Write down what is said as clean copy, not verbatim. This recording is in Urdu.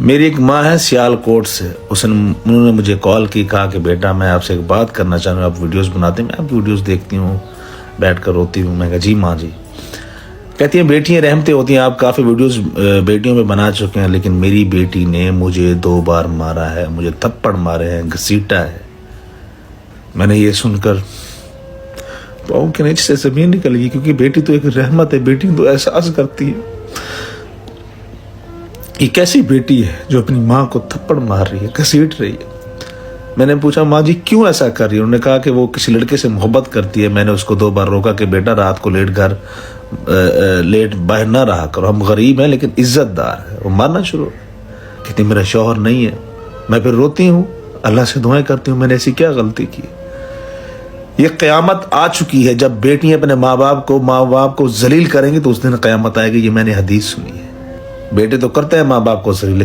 میری ایک ماں ہے سیال کوٹ سے، انہوں نے مجھے کال کی، کہا کہ بیٹا میں آپ سے ایک بات کرنا چاہ رہا ہوں، آپ ویڈیوز بناتے ہیں، میں آپ کی ویڈیوز دیکھتی ہوں، بیٹھ کر روتی ہوں۔ میں کہا جی ماں جی۔ کہتی ہیں بیٹیاں رحمتیں ہوتی ہیں، آپ کافی ویڈیوز بیٹیوں پہ بنا چکے ہیں، لیکن میری بیٹی نے مجھے 2 بار مارا ہے، مجھے تھپڑ مارے ہیں، گھسیٹا ہے۔ میں نے یہ سن کر پاؤں کے نیچے سے زمین نکل گئی، کیونکہ بیٹی تو ایک رحمت ہے، بیٹی تو احساس کرتی ہے۔ یہ کیسی بیٹی ہے جو اپنی ماں کو تھپڑ مار رہی ہے، گھسیٹ رہی ہے؟ میں نے پوچھا ماں جی کیوں ایسا کر رہی ہے؟ انہوں نے کہا کہ وہ کسی لڑکے سے محبت کرتی ہے۔ میں نے اس کو 2 بار روکا کہ بیٹا رات کو لیٹ باہر نہ رہا کرو، ہم غریب ہیں لیکن عزت دار ہے۔ وہ مارنا شروع، کہتی میرا شوہر نہیں ہے۔ میں پھر روتی ہوں، اللہ سے دعائیں کرتی ہوں، میں نے ایسی کیا غلطی کی؟ یہ قیامت آ چکی ہے، جب بیٹیاں اپنے ماں باپ کو ذلیل کریں گی تو اس دن قیامت آئے گی۔ یہ میں نے حدیث سنی ہے۔ بیٹے تو کرتے ہیں ماں باپ کو ذلیل،